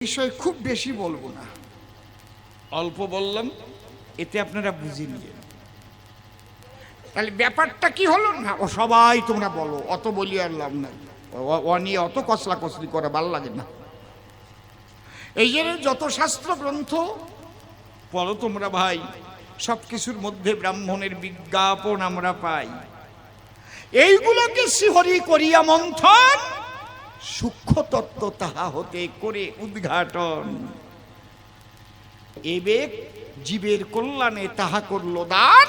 বিষয় খুব বেশি বলবো না, অল্প বললাম, এতে আপনারা বুঝে নিয়ে। তাহলে ব্যাপারটা কি হলো না, ও সবাই তোমরা বলো, অত বলি আর লাভ নাই, ও নিয়ে অত কসলা কসলি করা ভাল লাগে না। এই যে যত শাস্ত্র গ্রন্থ পড়ো তোমরা ভাই, সব কিছুর মধ্যে ব্রাহ্মণের বিজ্ঞাপন আমরা পাই। এইগুলোকে শ্রীহরি করিয়া মন্থন, সূক্ষ্ম তত্ত্ব তাহা হতে করে উদ্ঘাটন। এবেক জীবের কল্যাণে তাহা করল দান।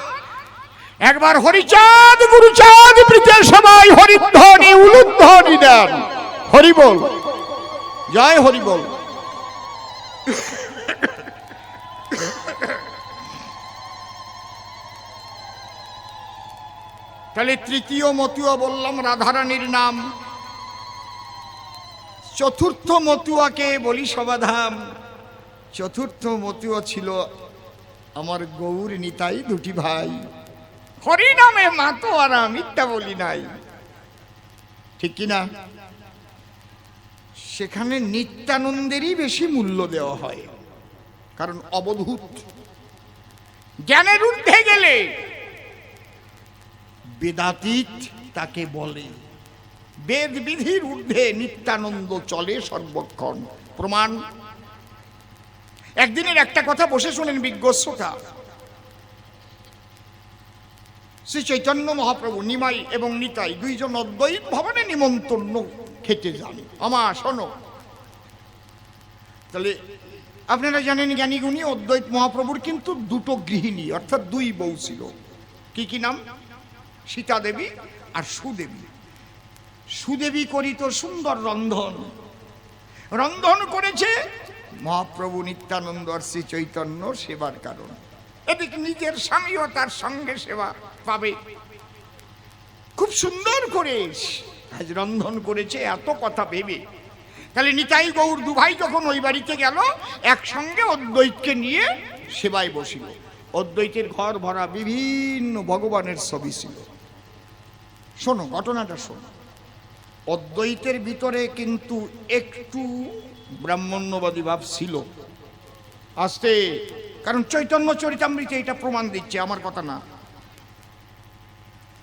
একবার হরিচাঁদ গুরুচাঁদ প্রীতের সবাই হরিধ্বনি উলুধ্বনি দেন। হরি বল, জয় হরি বল। তাহলে তৃতীয় মতুয়া বললাম রাধারানীর নাম, চতুর্থ মতুয়াকে বলি সবাধাম। চতুর্থ মতুয়া ছিল আমার গৌর নিতাই দুটি ভাই। হরি নামে মাতোয়ারা, মিথ্যা বলি নাই, ঠিক কিনা? সেখানে নিত্যানন্দেরই বেশি মূল্য দেওয়া হয়, কারণ অবধূত। জ্ঞানের ঊর্ধ্বে গেলে বেদাতীত তাকে বলে। বেদ বিধির ঊর্ধ্বে নিত্যানন্দ চলে সর্বক্ষণ। প্রমাণ, একদিনের একটা কথা বসে শোনেন বিজ্ঞ শ্রোতা। শ্রী চৈতন্য মহাপ্রভু নিমাই এবং নিতাই দুইজন অদ্বৈত ভবনে নিমন্ত্রণ খেতে যান। আমার শোনো, তাহলে আপনারা জানেন জ্ঞানীগুণী অদ্বৈত মহাপ্রভুর কিন্তু দুটো গৃহিণী, অর্থাৎ দুই বউ ছিল। কি কি নাম? সীতা দেবী আর সুদেবী। সুদেবী করিত সুন্দর রন্ধন, রন্ধন করেছে মহাপ্রভু নিত্যানন্দ আর শ্রী চৈতন্য সেবার কারণ। এদিকে নিজের স্বামীও তার সঙ্গে সেবা পাবে। খুব সুন্দর করে আজ রন্ধন করেছে, এত কথা ভেবে। তাহলে নিতাই গৌর দুভাই যখন ওই বাড়িতে গেল, একসঙ্গে অদ্বৈতকে নিয়ে সেবায় বসিল। অদ্বৈতের ঘর ভরা বিভিন্ন ভগবানের ছবি ছিল। শোনো ঘটনাটা শোনো। অদ্বৈতের ভিতরে কিন্তু একটু ব্রাহ্মণ্যবাদী ভাব ছিল, আস্তে, কারণ চৈতন্য চরিতামৃতে এটা প্রমাণ দিচ্ছে, আমার কথা না,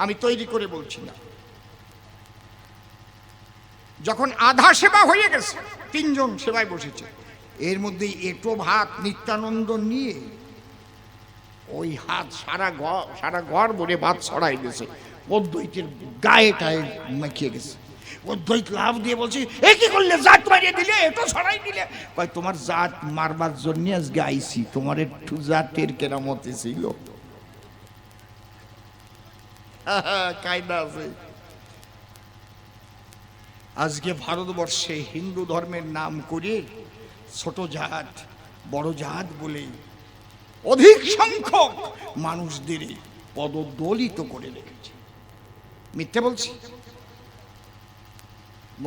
আমি তৈরি করে বলছি না। যখন আধা সেবা হয়ে গেছে, তিনজন সেবায় বসেছে, এর মধ্যে এটো ভাত নিত্যানন্দ নিয়ে ওই হাত সারা ঘর ভরে ভাত ছড়াই গেছে, অদ্বৈতের গায়ে টায়ে মাখিয়ে গেছে। অদ্বৈত লাভ দিয়ে বলছি, এ কি করলে, জাত মারিয়ে দিলে, এটো ছড়াই দিলে। কয় তোমার জাত মারবার জন্য আজকে আইছি, তোমার একটু জাতের কেরামতে ছিল। কায়দা আছে। আজকে ভারতবর্ষে হিন্দু ধর্মের নাম করে ছোট জাত বড় জাত বলে অধিক সংখ্যক মানুষদের পদদলিত করে রেখেছে। মিথ্যে বলছি?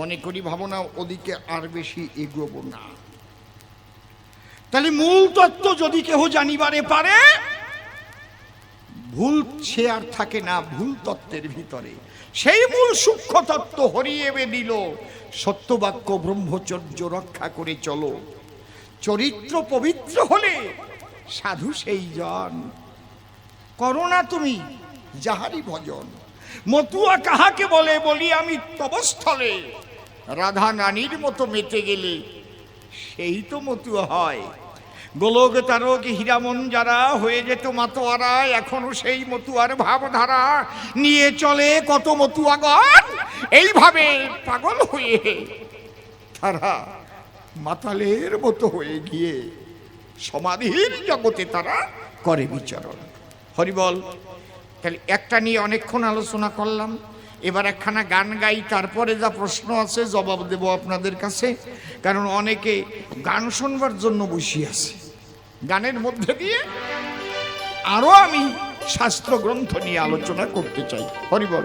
মনে করি ভাবনা ওদিকে আর বেশি এগোবো না। তাহলে মূল তত্ত্ব যদি কেহ জানিবারে পারে, ভুল সে আর থাকে না ভুল তত্ত্বের ভিতরে। সেই মূল সূক্ষ্ম তত্ত্ব হরিয়ে দিল। সত্যবাক্য ব্রহ্মচর্য রক্ষা করে চলো, চরিত্র পবিত্র হলে সাধু সেই জন। করোনা তুমি যাহারি ভজন। মতুয়া কাহাকে বলে, বলি আমি তবস্থলে। রাধা রানীর মতো মেতে গেলে সেই তো মতুয়া হয়। গোলক তারক হীরামন যারা হয়ে যেত মাতোয়ারা, এখনো সেই মতুয়ার ভাবধারা নিয়ে চলে কত মতুয়াগণ। এইভাবে পাগল হয়ে তারা মাতালের মতো হয়ে গিয়ে সমাধির জগতে তারা করে বিচরণ। হরিবল। তাহলে একটা নিয়ে অনেকক্ষণ আলোচনা করলাম, এবার একখানা গান গাই, তারপরে যা প্রশ্ন আছে জবাব দেব আপনাদের কাছে, কারণ অনেকে গান শুনবার জন্য বসে আছে। গানের মধ্যে দিয়ে আরো আমি শাস্ত্র গ্রন্থ নিয়ে আলোচনা করতে চাই। হরিবল।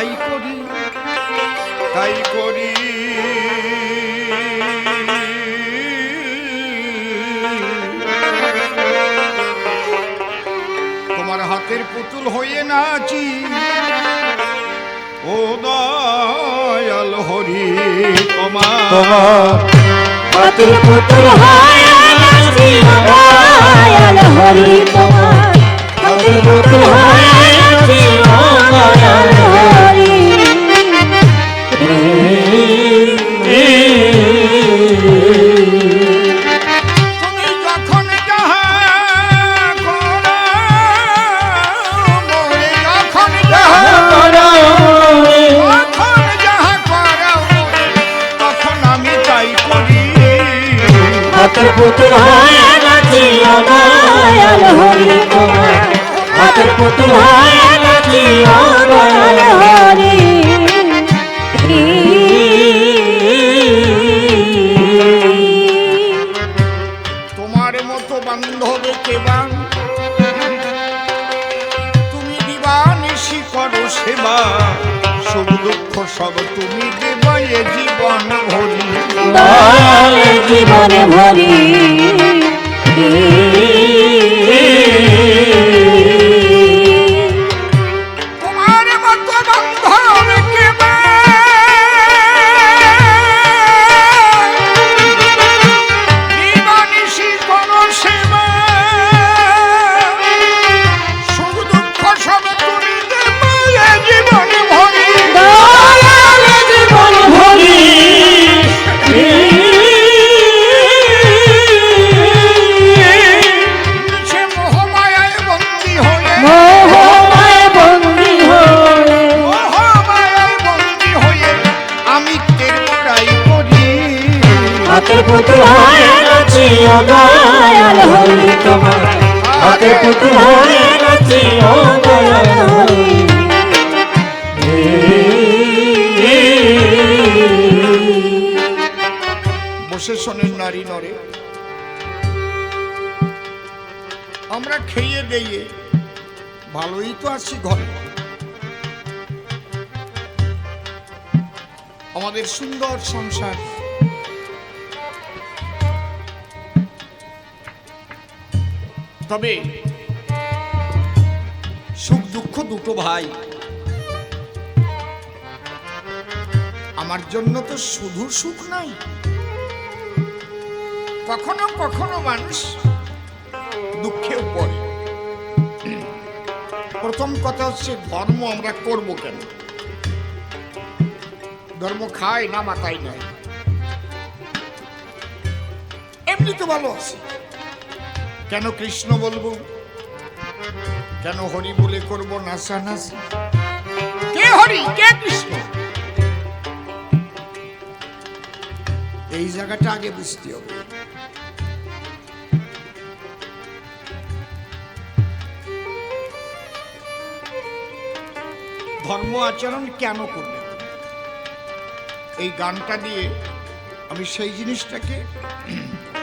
তাই করি তাই করি। তোমার হাতের পুতুল হয়ে নাচি ও দয়াল হরি, তোমার হাতের পুতুল হয়ে নাচি দয়াল হরি, তোমার হাতের পুতুল হয়ে নাচি দয়াল হরি। তুমি যখন যাহা করো, মোরে যখন যাহা করো, যখন যাহা করো মোরে, তখন আমি তাই করি। হাতের পুতুল হয়ে নাচি দয়াল হরি, তোমার হাতের পুতুল হয়ে নাচি দয়াল হরি। তোমার মতো বান্ধব কেবা, তুমি দিবানিশি করো সেবা, সুখ দুঃখ সব তুমি দেবা এ জীবন ভরি। দয়াল জীবন ভরি। তোমার মতো বান্ধব কেবা, দিবানিশি করো সেবা, সুখ দুঃখ সব তুমি দেবা এ জীবন ভরি। দয়াল জীবন ভরি। সে মোহমায়ায় বন্দী হয়ে, মোহমায় বন্দী হয়ে, মোহমায়ায় বন্দী হয়ে আমি তের বড়াই করি। হাতের পুতুল হয়ে নাচি দয়াল হরি, তোমার হাতের পুতুল হয়ে নাচি দয়াল হরি। বসে শোনেন নারী নরে, আমরা খেয়ে দিয়ে ভালোই তো আছি ঘরে, আমাদের সুন্দর সংসার, তবে সুখ দুঃখ দুটো ভাই। আমার জন্য তো শুধু সুখ নাই, কখনো কখনো মানুষ দুঃখেও পড়ে। প্রথম কথা হচ্ছে ধর্ম আমরা করব কেন? ধর্ম খায় না মাথায় নয়, এমনি তো ভালো আছে। কেন কৃষ্ণ বলবো, কেন হরি বলে করব নাচানাচি? কে হরি কে কৃষ্ণ, এই জায়গাটা আগে বুঝতে হবে। ধর্ম আচরণ কেন করলেন, এই গানটা দিয়ে আমি সেই জিনিসটাকে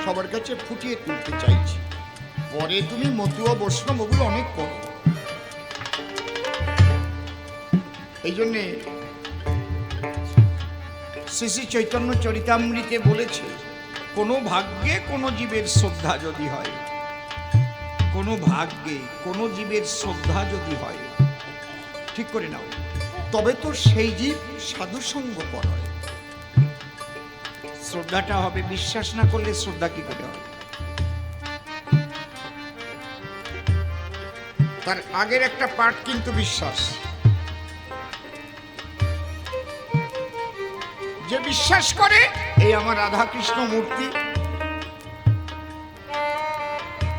সবার কাছে ফুটিয়ে তুলতে চাইছি। পরে তুমি মতুয়া বৈষ্ণব ওগুলো অনেক পড়ো, এই জন্যে শ্রী শ্রী চৈতন্য চরিতামৃতে বলেছে, কোনো ভাগ্যে কোনো জীবের শ্রদ্ধা যদি হয়, কোনো ভাগ্যে কোনো জীবের শ্রদ্ধা যদি হয়, ঠিক করে নাও, তবে তো সেই জীব সাধুসঙ্গ পর হয়। শ্রদ্ধাটা হবে, বিশ্বাস না করলে শ্রদ্ধা কি করে হবে? তার আগের একটা পার্ট কিন্তু বিশ্বাস। যে বিশ্বাস করে এই আমার রাধা কৃষ্ণ মূর্তি,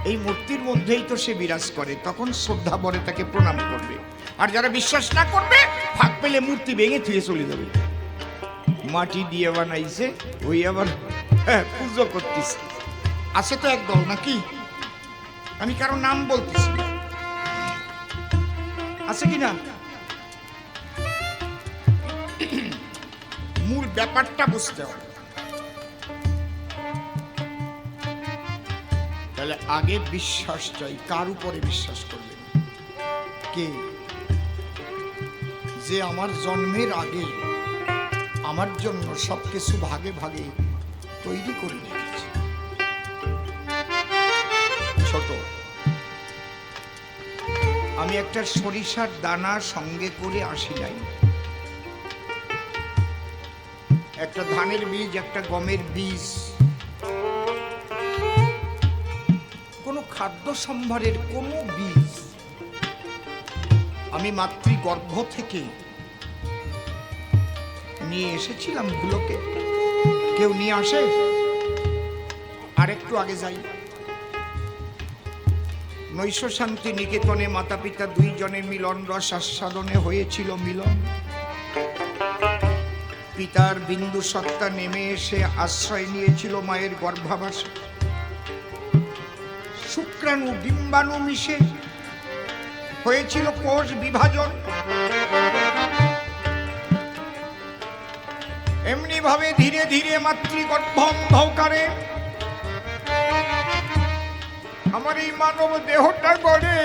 এই মূর্তির মধ্যেই তো সে বিরাজ করে, তখন শ্রদ্ধা বলে তাকে প্রণাম করবে। আর যারা বিশ্বাস না করবে, ফাঁক পেলে মূর্তি ভেঙে থুয়ে চলে যাবে। মাটি দিয়ে বানাইছে, ওই আবার পুজো করতেছে। আছে তো একদল নাকি, আমি কারো নাম বলতেছি না, আছে কি না? মূল ব্যাপারটা বুঝতে হবে। তাহলে আগে বিশ্বাস চাই। কার উপরে বিশ্বাস করবেন? কে? যে আমার জন্মের আগে আমার জন্য সবকিছু ভাগে ভাগে তৈরি করে রেখেছে। ছোট, আমি একটা সরিষার দানা সঙ্গে করে আসি নাই, একটা ধানের বীজ, একটা গমের বীজ, কোনো খাদ্য সম্ভারের কোনো বীজ আমি মাতৃগর্ভ থেকে নিয়ে এসেছিলাম গুলোকে। কেউ নিয়ে আসে? আর একটু আগে যাই, নৈশ শান্তি নিকেতনে মাতা পিতা দুইজনের মিলন রস আস্বাদনে হয়েছিল মিলন। পিতার বিন্দু সত্তা নেমে এসে আশ্রয় নিয়েছিল মায়ের গর্ভাবাসে। শুক্রাণু ডিম্বাণু মিশে হয়েছিল কোষ বিভাজন। এমনি ভাবে ধীরে ধীরে মাতৃগর্ভ অন্ধকারে আমার এই মানব দেহটা গড়ে।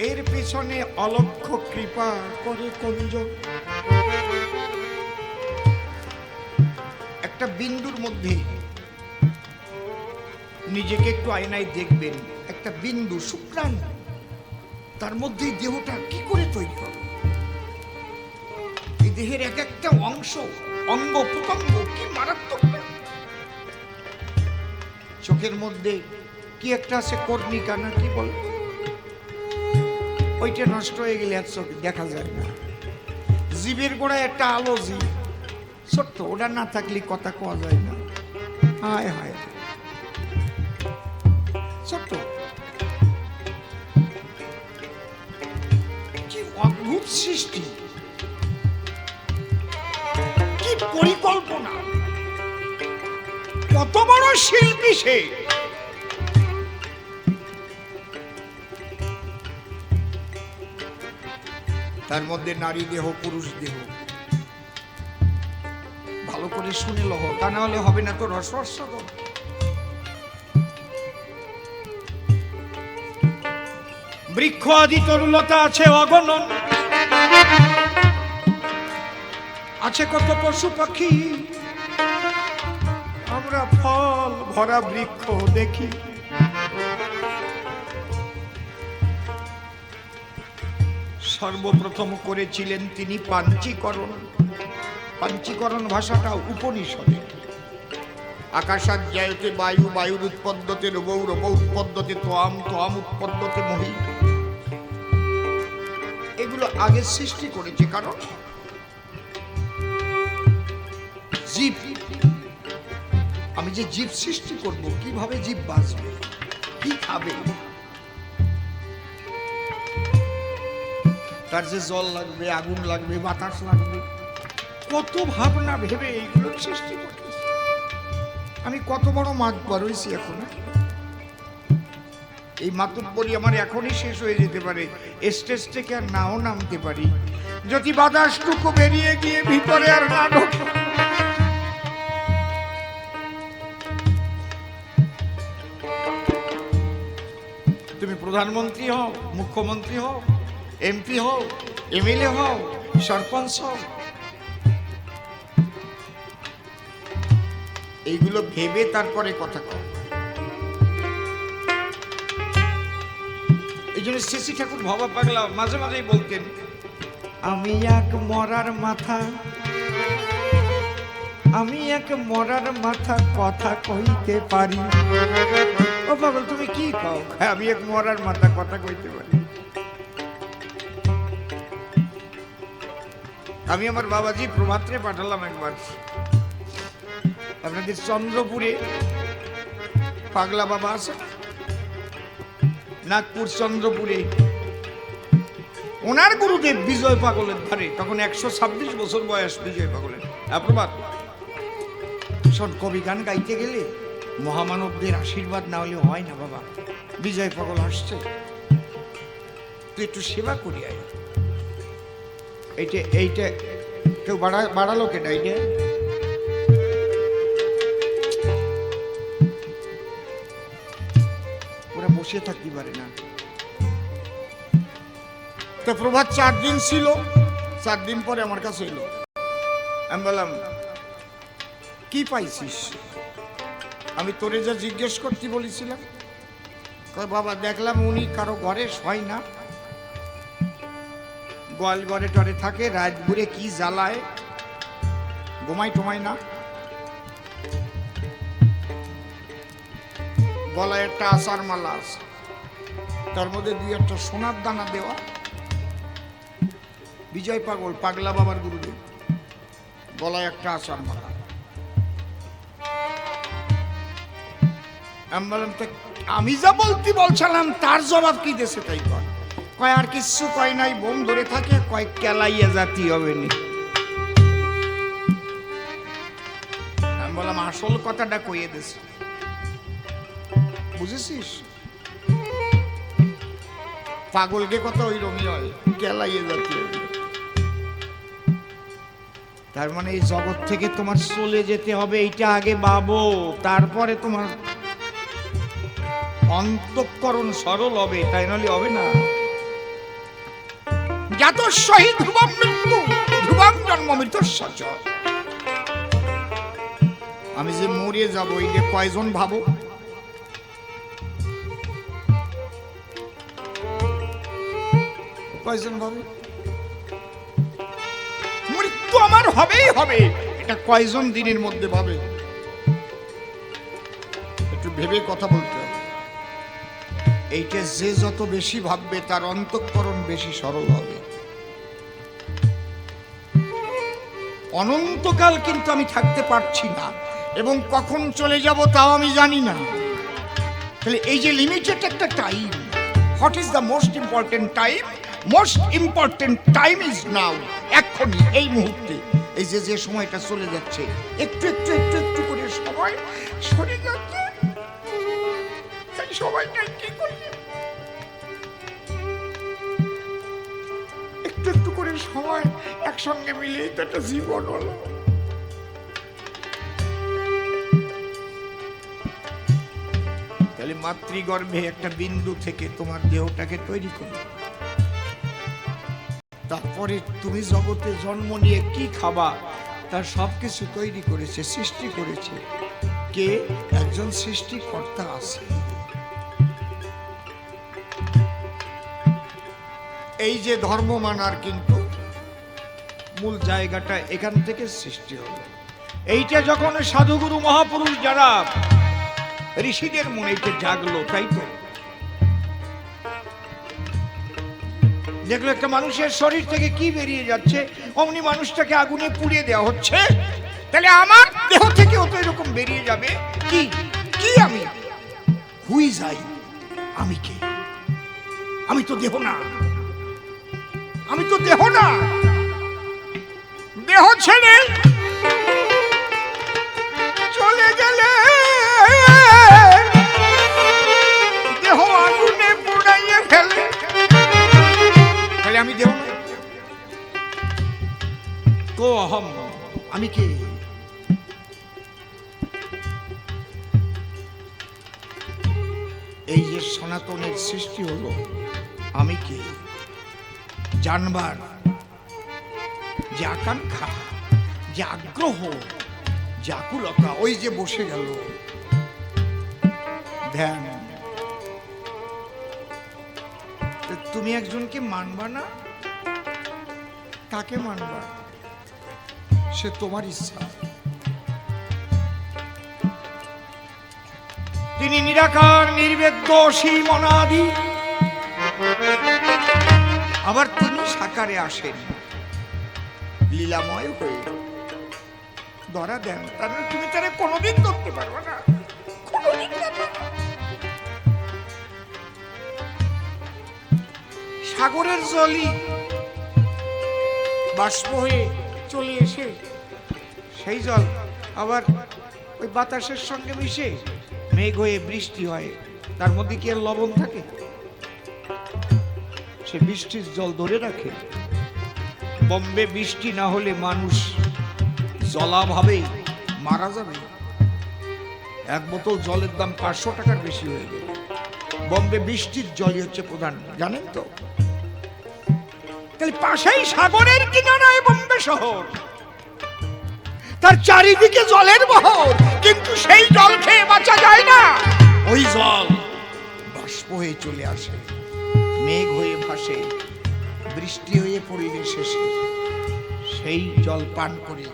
এর পেছনে অলক্ষ্য কৃপা করে কুঞ্জ। একটা বিন্দুর মধ্যে নিজেকে একটু আয়নায় দেখবেন, একটা বিন্দু শুক্রাণু, তার মধ্যে দেহটা কি করে তৈরি হবে? এই দেহের এক একটা অংশ, অঙ্গ প্রত্যঙ্গ কি মারাত্মক। চোখের মধ্যে কি একটা আছে, কর্ণিকা না কি বল, ওইটা নষ্ট হয়ে গেলে আর চোখ দেখা যায় না। জীবের গোড়ায় একটা আলো জীব, ছোট্ট, ওটা না থাকলে কথা কোয়া যায় না। হায় হায়, ছোট্ট, কি অদ্ভুত সৃষ্টি, কি পরিকল্পনা, কত বড় শিল্পী সে। তার মধ্যে নারী দেহ, পুরুষ দেহ। ভালো করে শুনে লহ, তা না হলে হবে না তো রসস্বাদন। বৃক্ষ আদি তরুলতা আছে অগণন, আছে কত পশু পাখি, আমরা ফল ভরা বৃক্ষ দেখি। সর্বপ্রথম করেছিলেন তিনি পাঞ্চীকরণ। পাঞ্চীকরণ ভাষাটা উপনিষদে। আকাশাৎ জায়তে বায়ু, বায়ুর উৎপদ্যতে রবৌ, রবৌ উৎপদ্যতে ত্বম, ত্বম উৎপদ্যতে মহি। এগুলো আগে সৃষ্টি করেছে, কারণ জীব, আমি যে জীব সৃষ্টি করব, কিভাবে জীব বাঁচবে, কি খাবে, তার যে জল লাগবে, আগুন লাগবে, বাতাস লাগবে, কত ভাবনা ভেবে এইগুলো সৃষ্টি করতেছে। আমি কত বড় মাছ বারইছি এখন। এই মাতুব্বরি আমার এখনই শেষ হয়ে যেতে পারে, স্টেজ থেকে আর নাও নামতে পারি, যদি বাতাসটুকু বেরিয়ে গিয়ে ভিতরে আর না ঢোকে। তুমি প্রধানমন্ত্রী হও, মুখ্যমন্ত্রী হও, এমপি হও, এমএলএ হও, সরপঞ্চ হও, এইগুলো ভেবে তারপরে কথা কও। এই জন্য শ্রী ঠাকুর ভবা পাগলা মাঝে মাঝেই বলতেন, আমি এক মরার মাথা, আমি এক মরার মাথা, কথা কইতে পারি। ও পাগল, তুমি কি কও? আমি এক মরার মাথা, কথা কইতে পারি। আমি আমার বাবাজি প্রভাত্রে পাঠালাম একবার, আপনাদের চন্দ্রপুরে পাগলা বাবা আছে, নাগপুর চন্দ্রপুরে। ওনার গুরুদেব বিজয় পাগলের ধারে, তখন 126 বছর বয়স বিজয় পাগলের। প্রভাত শোন, কবি গান গাইতে গেলে মহামানবদের আশীর্বাদ না হলে হয় না বাবা। বিজয় পাগল আসছে, তুই একটু সেবা করি আয়। এইটা এইটা কেউ বাড়ালো কেটা? এইটা ওরা বসে থাকতে পারে না, তো প্রভাত 4 দিন ছিল, 4 দিন পরে আমার কাছে এলো। আমি বললাম কি পাইছিস? আমি তোরে যা জিজ্ঞেস করতে বলেছিলাম। কয় বাবা দেখলাম উনি কারো ঘরে শয় না, গোয়াল ঘরে টরে থাকে, রাত ঘুরে কি জ্বালায়, ঘুমাই টুমাই না, গলায় একটা আচার মালা আছে, তার মধ্যে 2-1টা সোনার দানা দেওয়া। বিজয় পাগল, পাগলা বাবার গুরুদেব, গলায় একটা আচার মালা। আমি বললাম আমি যা বলছিলাম তার জবাব কি দেশে তাই কয়। কয় আর কিছু কয় নাই, বোম ধরে থাকে, কয় কেলাইয়া জাতি হবে নি। আমি বললাম আসল কথাটা কইয়ে দেছে, বুঝেছিস? পাগলকে কথা ওই রমি হয়, কেলাইয়া জাতি হবে। তার মানে এই জগৎ থেকে তোমার চলে যেতে হবে, এইটা আগে ভাবো, তারপরে তোমার অন্তঃকরণ সরল হবে, তাই নাহলে হবে না। জাত শহীদ ধ্রুবম মৃত্যু, ধ্রুবম জন্ম মৃত্যু সচর। আমি যে মরে যাব এইটা কয়জন ভাবো? কয়জন ভাবে মৃত্যু আমার হবেই হবে, এটা কয়জন দিনের মধ্যে ভাবে? একটু ভেবে কথা বলতে হবে। এইটা যে যত বেশি ভাববে তার অন্তঃকরণ বেশি সরল হবে। অনন্তকাল কিন্তু আমি থাকতে পারছি না, এবং কখন চলে যাব তাও আমি জানি না। তাহলে এই যে লিমিটেড একটা time, what is the most important time? Most important time is now, এখনই, এই মুহূর্তে। এই যে সময়টা চলে যাচ্ছে, একটু একটু একটু একটু করে সময় সরে যাচ্ছে, সময়টা কি করি একটু একটু করে সময় একসঙ্গে মিলিয়ে তো একটা জীবন হলো। তাহলে মাতৃগর্ভে একটা বিন্দু থেকে তোমার দেহটাকে তৈরি করো, তারপরে তুমি জগতে জন্ম নিয়ে কি খাবা তার সবকিছু তৈরি করেছে, সৃষ্টি করেছে কে? একজন সৃষ্টিকর্তা আছে। এই যে ধর্ম মানার কিন্তু মূল জায়গাটা এখান থেকে সৃষ্টি হলো। এইটা যখন সাধুগুরু মহাপুরুষ যারা ঋষিদের মনে এটা জাগলো, তাই তো দেখলো একটা মানুষের শরীর থেকে কি বেরিয়ে যাচ্ছে, অমনি মানুষটাকে আগুনে পুড়িয়ে দেওয়া হচ্ছে। তাহলে আমার দেহ থেকেও তো এরকম বেরিয়ে যাবে। কি কি আমি হুই যাই, আমি কে? আমি তো দেহ না, আমি তো দেহ না। দেহ ছেড়ে চলে গেলে দেহ আগুনে পুড়াইয়ে ফেলে, তাহলে আমি দেহ না। কো অহম, আমি কে? এই যে সনাতনের সৃষ্টি হলো, আমি কে জানবার যে আকাঙ্ক্ষা, যে আগ্রহ, যে আকুলতা, ওই যে বসে গেল ধ্যান। তুমি একজনকে মানবা না, কাকে মানবা? সে তোমার ইচ্ছা। তিনি নিরাকার, নির্বেদ্য, অসীম, অনাদি। আবার তিনি সাকারে আসেন, লীলাময় হয়ে ধরা দেন। তাহলে তুমি তারা কোনোদিন ধরতে পারবে না, কোনোদিন পারবে না। সাগরের জলই বাষ্প হয়ে চলে এসে সেই জল আবার ওই বাতাসের সঙ্গে মিশে মেঘ হয়ে বৃষ্টি হয়, তার মধ্যে কি আর লবণ থাকে? সে বৃষ্টির জল ধরে রাখে। বম্বে বৃষ্টি না হলে মানুষ জলাভাবে মারা যাবে। এক বোতল জলের দাম 500 টাকার বেশি হয়ে গেল। বম্বে বৃষ্টির জলই হচ্ছে প্রধান, জানেন তো? তাহলে পাশেই সাগরের কিনারায় বোম্বে শহর, তার চারিদিকে জলের বহর, কিন্তু সেই জল খেয়ে বাঁচা যায় না। ওই জল বাষ্প হয়ে চলে আসে, মেঘ হয়ে ভাসে, বৃষ্টি হয়ে পড়িলে শেষে সেই জল পান করে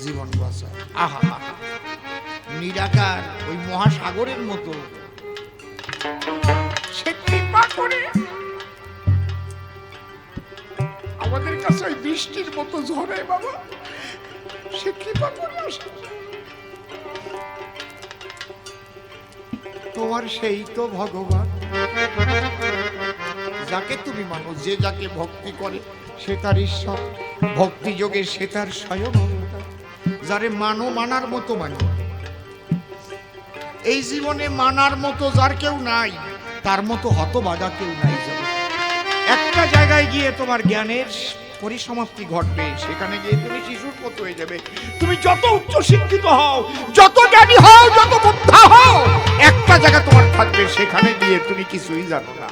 জীবন বাঁচায়। আহা, নিরাকার ওই মহাসাগরের মতো সে কৃপা করে আমাদের কাছে ওই বৃষ্টির মতো ঝরে বাবা, সে কৃপা করে আসে। তোমার সেই তো ভগবান, যাকে তুমি মানো, যে যাকে ভক্তি করে সে তার ঈশ্বর, ভক্তি যোগে সে তার স্বয়ং অবতার। যারে মানো, মানার মতো মানো। এই জীবনে মানার মতো যার কেউ নাই, তার মতো হতভাগা কেউ নাই। একটা জায়গায় গিয়ে তোমার জ্ঞানের পরিসমাপ্তি ঘটবে, সেখানে গিয়ে তুমি শিশুর মতো হয়ে যাবে। তুমি যত উচ্চ শিক্ষিত হও, যত জ্ঞানী হও, যত বুদ্ধা হও, একটা জায়গা তোমার থাকবে, সেখানে গিয়ে তুমি কিছুই জানো না।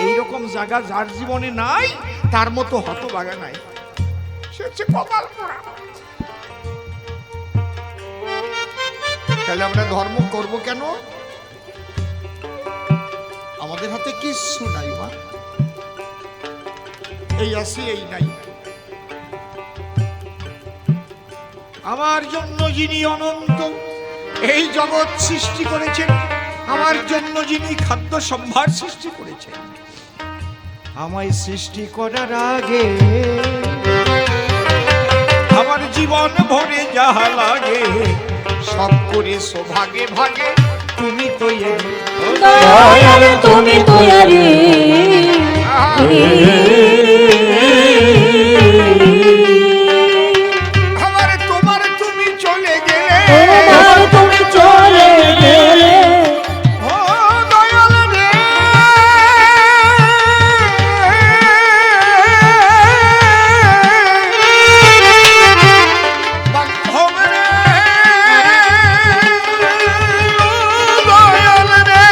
এইরকম জায়গা যার জীবনে নাই, তার মতো হতভাগা নাই। সে হচ্ছে কপাল পোড়া। তাহলে আমরা ধর্ম করব কেন? আমাদের হাতে কিচ্ছু নাই মা, এই আসি এই নাই। আমার জন্য যিনি অনন্ত এই জগৎ সৃষ্টি করেছেন, আমার জন্য যিনি খাদ্য সম্ভার সৃষ্টি করেছেন, আমায় সৃষ্টি করার আগে আমার জীবন ভরে যাহা লাগে সব করে ভাগে ভাগে তুমি তৈরি, দয়াল তুমি তৈরি। আমার তোমার তুমি চলে গেলে, তোমার তুমি চলে গেলে, ও দয়াল রে, বান্ধব রে, দয়াল রে,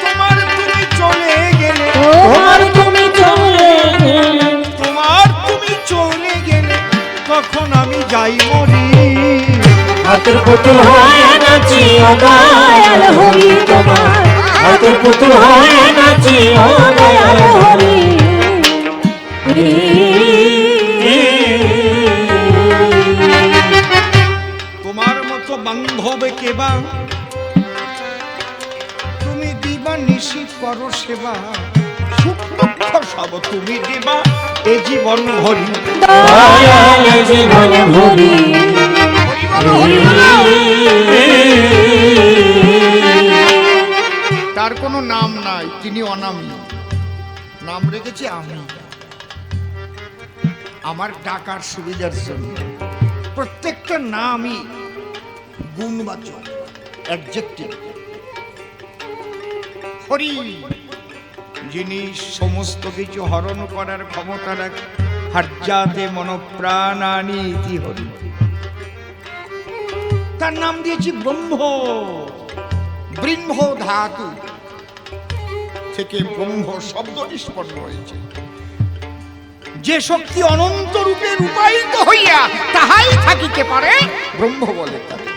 তোমার তুমি চলে গেলে, তোমার তুমি চলে গেলে, তোমার তুমি চলে গেলে, তখন আমি যাই মরি। হাতের পুতুল হয়ে নাচি ও দয়াল হরি তোমার, হাতের পুতুল হয়ে নাচি ও দয়াল হরি। তোমার মতো বান্ধব কেবা, তুমি দিবা নিশি করো সেবা, সুখ দুঃখ সব তুমি দিবা এ জীবন ভরি। দয়াল জীবন ভরি। তার কোনো নাম নাই, তিনি অনামী, নাম রেখেছি আমি, আমার ডাকার সুবিধার জন্য। প্রত্যেকটা নামই গুণবাচক, অ্যাডজেক্টিভ। হরি, যিনি সমস্ত কিছু হরণ করার ক্ষমতা রাখে, হার্যাতে মনপ্রাণানি ইতি হরি। তার নাম দিয়েছি ব্রহ্ম। ব্রহ্ম ধাতু থেকে ব্রহ্ম শব্দ নিষ্পন্ন হয়েছে। যে শক্তি অনন্ত রূপে রূপায়িত হইয়া তাহাই থাকিতে পারে, ব্রহ্ম বলে তাকে।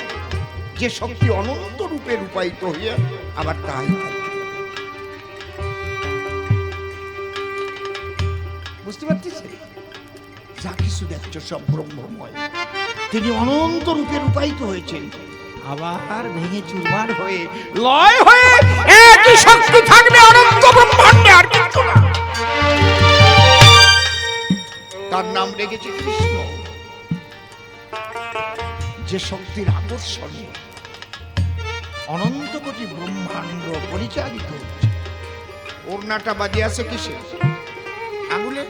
যে শক্তি অনন্ত রূপে রূপায়িত হইয়া আবার তাহাই থাকে। বুঝতে পারছিস? যা কিছু দেখছো সব ব্রহ্মময়। তিনি অনন্ত রূপে রূপায়িত হয়েছেন, আবার ভেঙে চুরমার হয়ে লয় হয়ে একই শক্তি থাকবে অনন্ত ব্রহ্মাণ্ডে, আর কিছু না। তার নাম রেখেছে কৃষ্ণ। যে শক্তির আকর্ষণে অনন্ত কোটি ব্রহ্মাণ্ড পরিচালিত হচ্ছে। ওড়নাটা বাজে আছে কিসে? আঙুলে।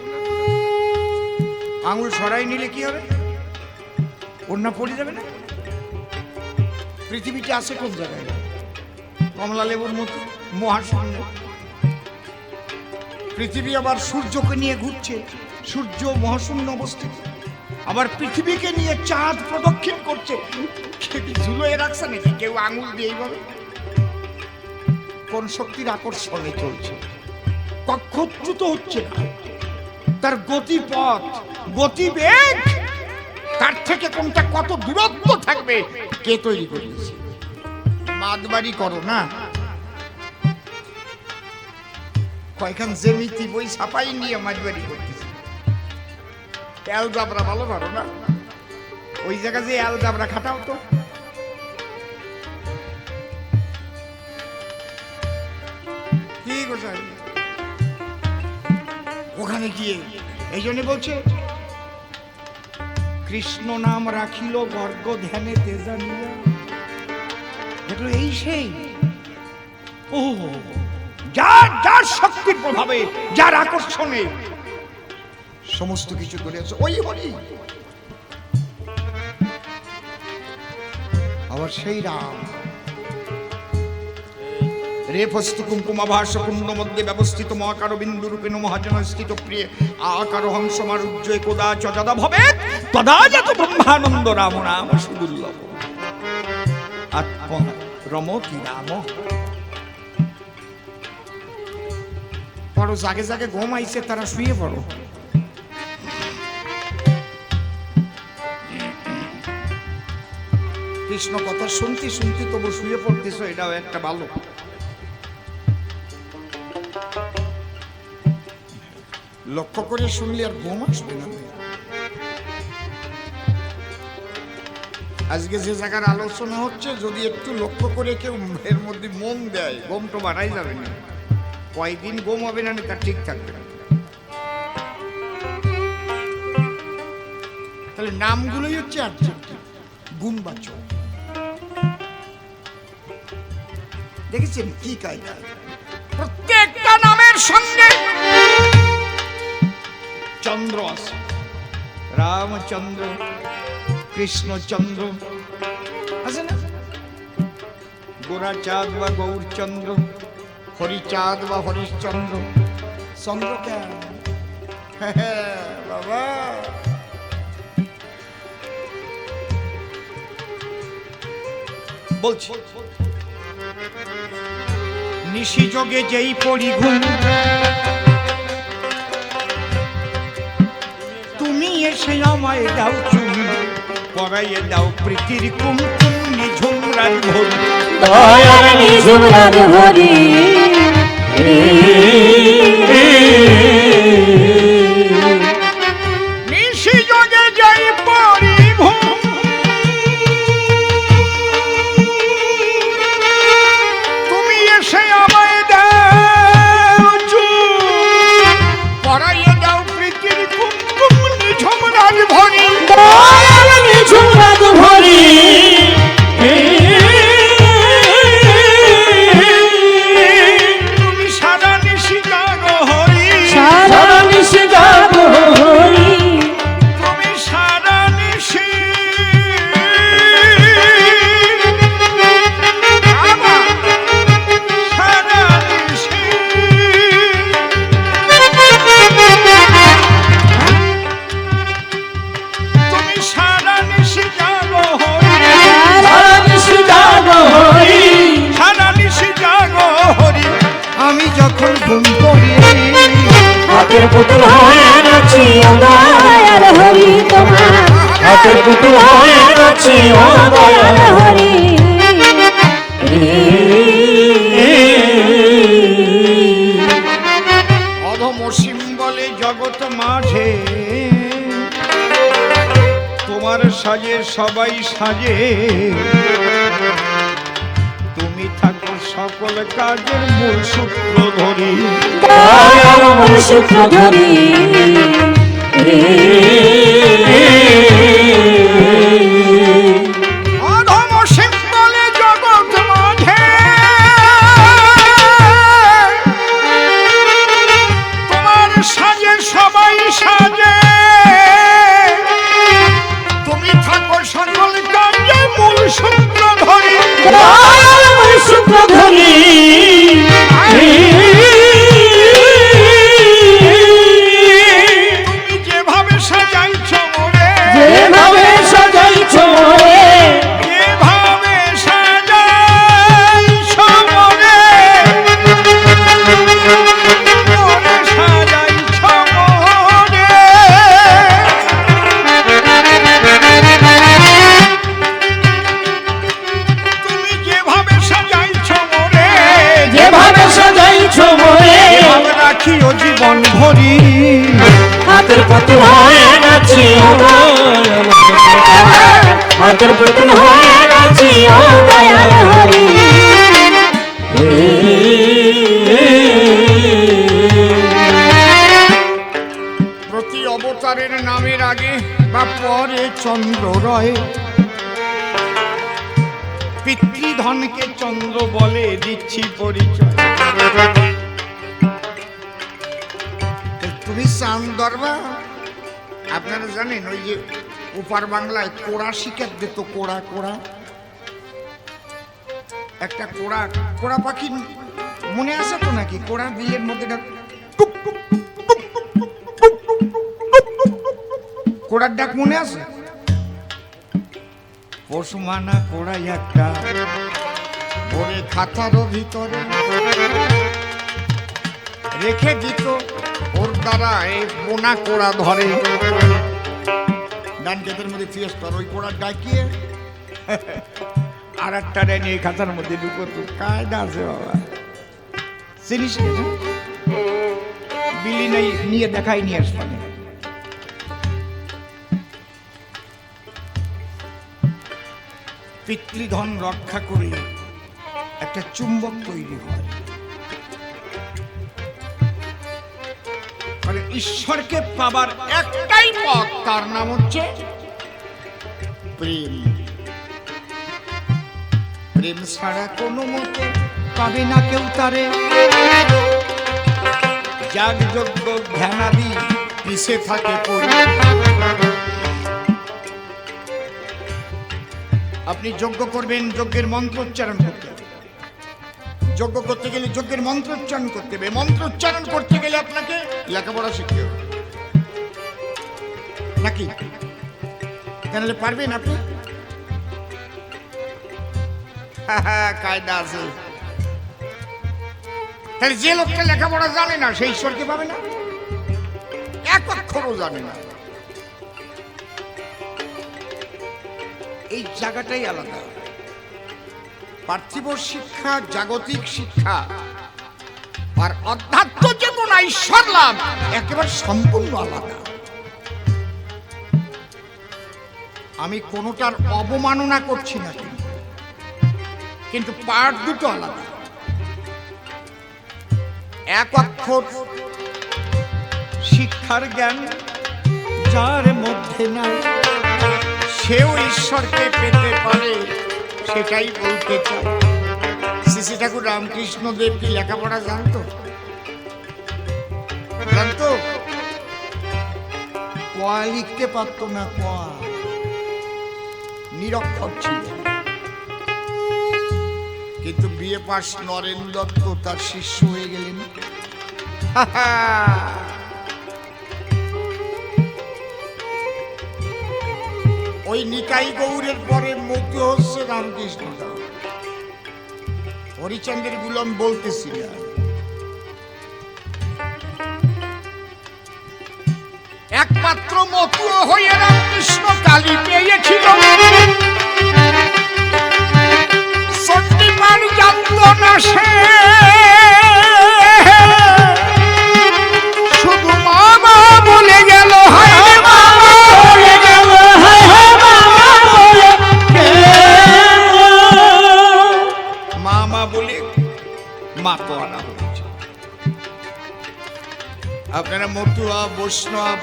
আঙুল সরাই নিলে কি হবে? ওড়না পড়ে যাবে না? পৃথিবীতে আছে কোন জায়গায়? কমলা লেবুর মতো মহাশূন্য। পৃথিবী আবার সূর্যকে নিয়ে ঘুরছে, সূর্য মহাশূন্য অবস্থিত। আবার পৃথিবীকে নিয়ে চাঁদ প্রদক্ষিণ করছে। ঝুলোয় রাখছে নাকি কেউ আঙুল দিয়ে? এইভাবে কোন শক্তির আকর্ষণে চলছে, কক্ষচ্যুত হচ্ছে না। তার গতিপথ, গতিবেগ, তার থেকে কোনটা কত দূরত্ব থাকবে, কে তৈরি করেছে? মাতবাড়ি করো না, কয়খান জেমিতি বই ছাপাই নিয়ে মাতবাড়ি করতেছে। অ্যালজাবরা ভালো পারো না, ওই জায়গায় যে অ্যালজাবরা খাটাও তো। কি গোসাই ওখানে গিয়ে এই জন্য বলছে কৃষ্ণ নাম রাখিল বর্গ ধ্যানে তেজা নিয়া। দেখলো এই সেই ও যার যার শক্তির প্রভাবে, যার আকর্ষণে সমস্ত কিছু করে আছে ওই হরি। আবার সেই রাম রেফস্তু কুঙ্কুমাভাস কুণ্ড মধ্যে ব্যবস্থিত মহাকার বিন্দু রূপেণ মহাজন স্থিত প্রিয় আকার হংসমার উজ্জ্বয় কোদা চদা ভবে তদা যত ব্রহ্মানন্দ রাম নাম সুদুর্লভ আত্মা রম কি রাম। পড়ো, জাগে জাগে ঘুম আইছে, তারা শুয়ে পড়ো। কৃষ্ণ কথা শুনতে শুনতে তবু শুয়ে পড়তেছ, এটাও একটা ভালো। লক্ষ্য করে শুনলে আর ঘুম আসবে না। আজকে যে জায়গার আলোচনা হচ্ছে, যদি একটু লক্ষ্য করে কেউ এর মধ্যে মন দেয়, ঘুম তো বাড়াই যাবে না। কয়দিন ঘুম হবে না, তা ঠিক থাকবে না। তাহলে নামগুলোই হচ্ছে অ্যাডজেক্টিভ, গুণবাচক। দেখেছেন কি কায়দা? প্রত্যেকটা নামের সঙ্গে চন্দ্র আছে। রামচন্দ্র, কৃষ্ণচন্দ্র আছে না? গোরাচাঁদ বা গৌরচন্দ্র, হরিচাঁদ বা হরিশ্চন্দ্র। চন্দ্র কেন বাবা? বলছি নিশিযোগে যেই পরিঘুম, তুমি এসে আমায় দাও চুমু, পরাইয়ে দাও প্রীতির কুমকুম নিঝুম রাজভরি। দয়ার নিঝুম রাজভরি নিশিযোগে যেই পরিঘুম, তুমি এসে আমায় দাও চুমু, পরাইয়ে দাও প্রীতির কুমকুম নিঝুম রাজভরি। দয়ার নিঝুম রাজভরি তুমি সারা নিশি জাগো হরি, সারা নিশি জাগো হরি, তুমি সারা নিশি সারা নিশি তুমি সারা নিশি জাগো হরি, সারা নিশি জাগো হরি, সারা নিশি জাগো হরি। আমি যখন ঘুম পড়ি, হাতের পুতুল হয়ে নাচি ও দয়াল হরি তোমার, হাতের পুতুল হয়ে নাচি ও দয়াল হরি। অধম অসীম বলে জগৎ মাঝে, তোমার সাজে সবাই সাজে, তুমি থাকো সকল কাজের মূল সূত্র ধরি। দয়াল মূল সূত্র ধরি অধম অসীম বলে জগৎ মাঝে, তোমার সাজে সবাই সাজে, তুমি থাকো সকল কাজের মূল সূত্র ধরি। দয়াল মূল সূত্র ধরি তুমি যেভাবে সাজাইছ মোরে, হাতের পুতুল হয়ে নাচি ও দয়াল হরি প্রতি অবতারের নামের আগে বা পরে চন্দ্র রয়, পিতৃধনকে চন্দ্র বলে দিচ্ছি পরিচয়। তুমি চান দরবা, আপনারা জানেন ওই যে ওপার বাংলায় কোড়া শিকার দিত, কোড়া কোড়া, একটা কোড়া কোড়া পাখি মনে আছে তো নাকি? কোড়া বিলের মধ্যে কোড়ার ডাক মনে আছে? পশুমানা কোড়াই একটা ভরে খাতারও ভিতরে রেখে দিত, ওর দ্বারা এই বোনা কোড়া ধরে। ডান ক্ষেতের মধ্যে ফিয়েস্টার ওই কোড়া ডাকিয়ে আর একটা নিয়ে খাতার মধ্যে ঢুকতো। কায়দা আছে বাবা, চিনিস বিলি নেই, নিয়ে দেখাই নিয়ে আসবানে। পিতৃধন রক্ষা করে একটা চুম্বক তৈরি হয়, মানে ঈশ্বরকে পাবার একটাই পথ, তার নাম হচ্ছে প্রেম। প্রেম ছাড়া কোনো মতে পাবে না কেউ তারে। যাগ যজ্ঞ ধ্যানাদি পিছে থাকে পড়ে। আপনি যজ্ঞ করবেন, যজ্ঞের মন্ত্র উচ্চারণ করতে হবে। যজ্ঞ করতে গেলে যজ্ঞের মন্ত্র উচ্চারণ করতে হবে। মন্ত্র উচ্চারণ করতে গেলে আপনাকে লেখাপড়া শিখতে হবে নাকি? জানলে পারবেন আপনি? কায়দা আছে। তাহলে যে লোকটা লেখাপড়া জানে না সেই ঈশ্বরকে পাবে না, এক অক্ষরও জানে না। এই জায়গাটাই আলাদা। পার্থিব শিক্ষা, জাগতিক শিক্ষা আর অধ্যাত্ম চেতনা ঈশ্বর লাভ একেবারে সম্পূর্ণ আলাদা। আমি কোনোটার অবমাননা করছি না, কিন্তু পার্ট দুটো আলাদা। এক অক্ষর শিক্ষার জ্ঞান যার মধ্যে নাই, সেও ঈশ্বরকে পেতে পারে, সেটাই বলতে চাই। শ্রী ঠাকুর রামকৃষ্ণ দেব কি লেখাপড়া জানতো? জানতো? কোয়া লিখতে পারতো না, কোয়া নিরক্ষর ছিল। কিন্তু বিএ পাস নরেন দত্ত তার শিষ্য হয়ে গেলেন। ওই নিকাই গৌরের পরে মতি হচ্ছে রামকৃষ্ণ। হরিচন্দ্রের গুলাম বলতেছিল, একমাত্র মতুয় হয়ে রামকৃষ্ণ কালী পেয়েছিল। সত্যিকার জানত না সে, শুধু মামা বলে গেল, হায় মামা বলে গেল, মামা বলে মাতোয়ারা হয়েছে। আপনারা মতুয়া, বৈষ্ণব,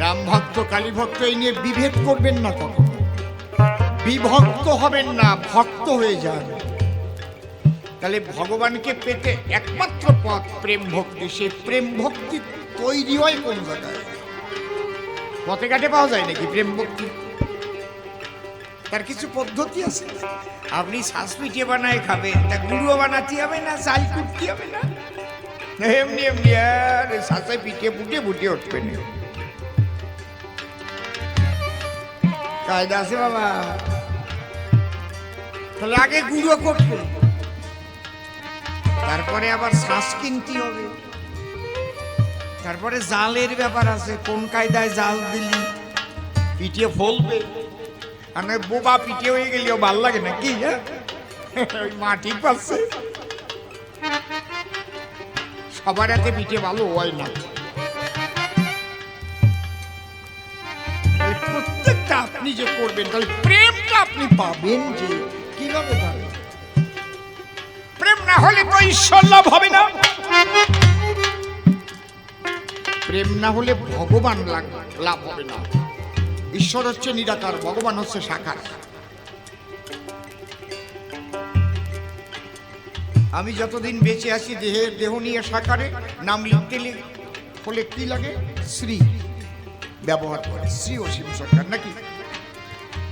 রাম ভক্ত, কালী ভক্ত এই নিয়ে বিভেদ করবেন না, কখনো বিভক্ত হবেন না, ভক্ত হয়ে যান। তাহলে ভগবানকে পেতে একমাত্র পথ প্রেম ভক্তি। সেই প্রেম ভক্তি তৈরি হয় কোন জায়গায়? পথে ঘাটে পাওয়া যায় নাকি প্রেম ভক্তি? তার কিছু পদ্ধতি আছে। আপনি শ্বাস পিটিয়ে বানায় খাবেন, তা গুঁড়ো বানাতে হবে না, চাল কুটতে হবে না, এমনি এমনি আর শ্বাসে পিটিয়ে ফুটিয়ে ফুটিয়ে উঠবে না। কায়দা আছে বাবা। তাহলে আগে গুঁড়ো করবে, তারপরে আবার শ্বাস কিনতে হবে, তারপরে জালের ব্যাপার আছে। কোন কায়দায় জাল দিলি পিটিয়ে ফলবে, আর নয় বোবা পিটিয়ে হয়ে গেলেও ভাল লাগে না কি? মাটি পাচ্ছে, সবার হাতে পিঠে ভালো হয় না। প্রত্যেকটা আপনি আপনি যে করবেন, তাহলে প্রেমটা আপনি পাবেন যে কিভাবে পাবেন? প্রেম না হলে তো ঈশ্বর লাভ হবে না, প্রেম না হলে ভগবান লাভ হবে না। ঈশ্বর হচ্ছে নিরাকার, ভগবান হচ্ছে সাকার। আমি যতদিন বেঁচে আছি দেহ নিয়ে সাকারে নাম লিখতে হলে কি লাগে? শ্রী ব্যবহার করে, শ্রী অসীম সরকার নাকি।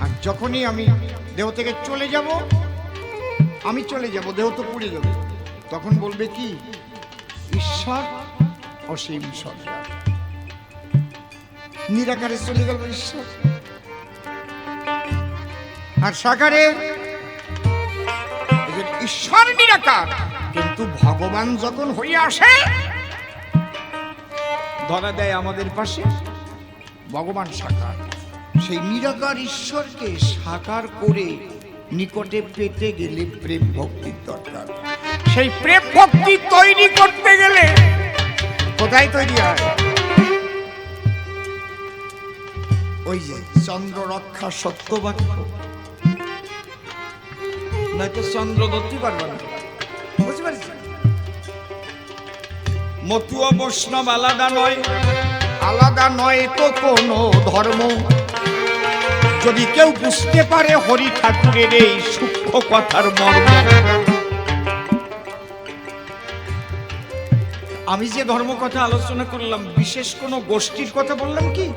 আর যখনই আমি দেহ থেকে চলে যাব, আমি চলে যাব, দেহ তো পুড়ে যাবে, তখন বলবে কি? ঈশ্বর অসীম সরকার। নিরাকারে চলে গেল ঈশ্বর, আর সাকারে ঈশ্বর নিরাকার, কিন্তু ভগবান যখন হয়ে আসে ধরা দেয় আমাদের পাশে, ভগবান সাকার। সেই নিরাকার ঈশ্বরকে সাকার করে নিকটে পেতে গেলে প্রেম ভক্তির দরকার। সেই প্রেম ভক্তি তৈরি করতে গেলে কোথায় তৈরি হয়? ওই যে চন্দ্র রক্ষা সত্যবাক্য, নয়তো চন্দ্র ধরতে পারবে না, বুঝতে পারছি? মতুয়া বৈষ্ণব আলাদা নয়, আলাদা নয় তো কোনো ধর্ম। যদি কেউ বুঝতে পারে হরি ঠাকুরের এই সূক্ষ্ম কথার মর্ম। আমি যে ধর্ম কথা আলোচনা করলাম, বিশেষ কোনো গোষ্ঠীর কথা বললাম কি,